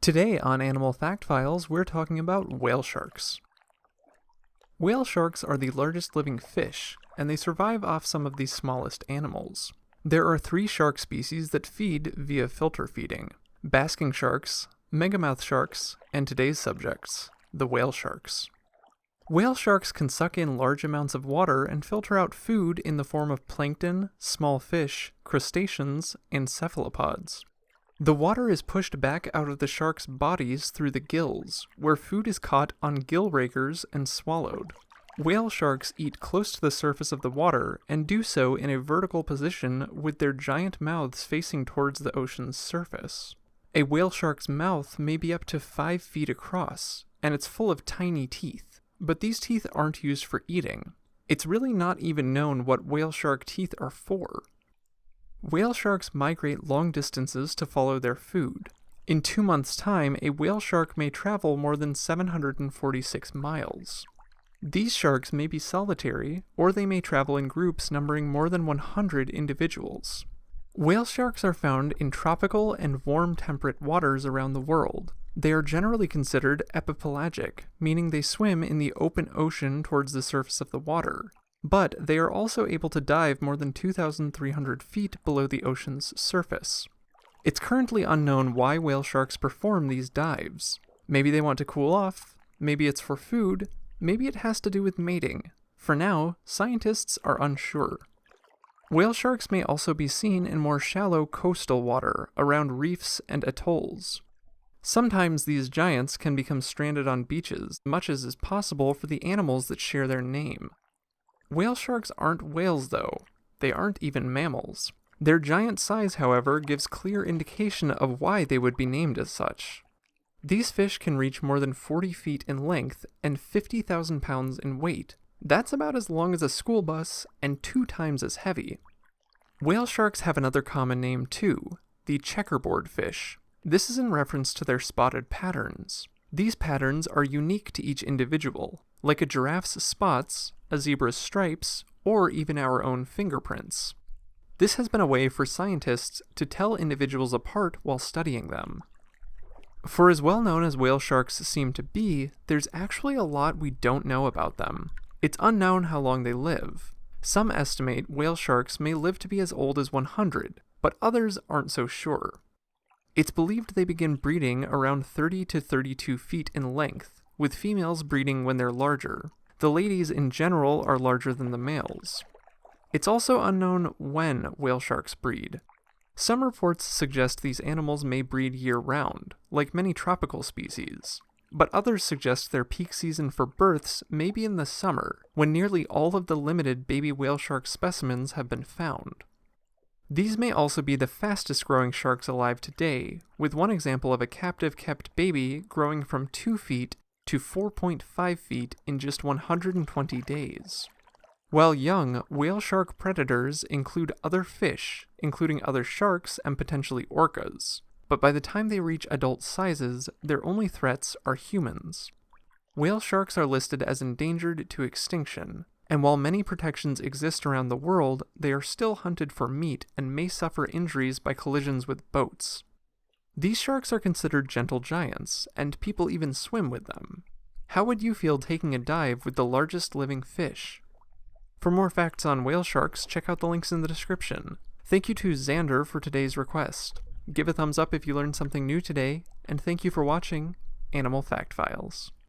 Today on Animal Fact Files, we're talking about whale sharks. Whale sharks are the largest living fish, and they survive off some of the smallest animals. There are 3 shark species that feed via filter feeding: basking sharks, megamouth sharks, and today's subjects, the whale sharks. Whale sharks can suck in large amounts of water and filter out food in the form of plankton, small fish, crustaceans, and cephalopods. The water is pushed back out of the sharks' bodies through the gills, where food is caught on gill rakers and swallowed. Whale sharks eat close to the surface of the water and do so in a vertical position with their giant mouths facing towards the ocean's surface. A whale shark's mouth may be up to 5 feet across, and it's full of tiny teeth, but these teeth aren't used for eating. It's really not even known what whale shark teeth are for. Whale sharks migrate long distances to follow their food. In 2 months' time, a whale shark may travel more than 746 miles. These sharks may be solitary, or they may travel in groups numbering more than 100 individuals. Whale sharks are found in tropical and warm temperate waters around the world. They are generally considered epipelagic, meaning they swim in the open ocean towards the surface of the water. But they are also able to dive more than 2,300 feet below the ocean's surface. It's currently unknown why whale sharks perform these dives. Maybe they want to cool off, maybe it's for food, maybe it has to do with mating. For now, scientists are unsure. Whale sharks may also be seen in more shallow coastal water, around reefs and atolls. Sometimes these giants can become stranded on beaches, much as is possible for the animals that share their name. Whale sharks aren't whales, though. They aren't even mammals. Their giant size, however, gives clear indication of why they would be named as such. These fish can reach more than 40 feet in length and 50,000 pounds in weight. That's about as long as a school bus and 2 times as heavy. Whale sharks have another common name too, the checkerboard fish. This is in reference to their spotted patterns. These patterns are unique to each individual, like a giraffe's spots, a zebra's stripes, or even our own fingerprints. This has been a way for scientists to tell individuals apart while studying them. For as well known as whale sharks seem to be, there's actually a lot we don't know about them. It's unknown how long they live. Some estimate whale sharks may live to be as old as 100, but others aren't so sure. It's believed they begin breeding around 30 to 32 feet in length, with females breeding when they're larger. The ladies in general are larger than the males. It's also unknown when whale sharks breed. Some reports suggest these animals may breed year-round, like many tropical species, but others suggest their peak season for births may be in the summer, when nearly all of the limited baby whale shark specimens have been found. These may also be the fastest growing sharks alive today, with one example of a captive kept baby growing from 2 feet to 4.5 feet in just 120 days. While young, whale shark predators include other fish, including other sharks and potentially orcas, but by the time they reach adult sizes, their only threats are humans. Whale sharks are listed as endangered to extinction, and while many protections exist around the world, they are still hunted for meat and may suffer injuries by collisions with boats. These sharks are considered gentle giants, and people even swim with them. How would you feel taking a dive with the largest living fish? For more facts on whale sharks, check out the links in the description. Thank you to Xander for today's request. Give a thumbs up if you learned something new today, and thank you for watching Animal Fact Files.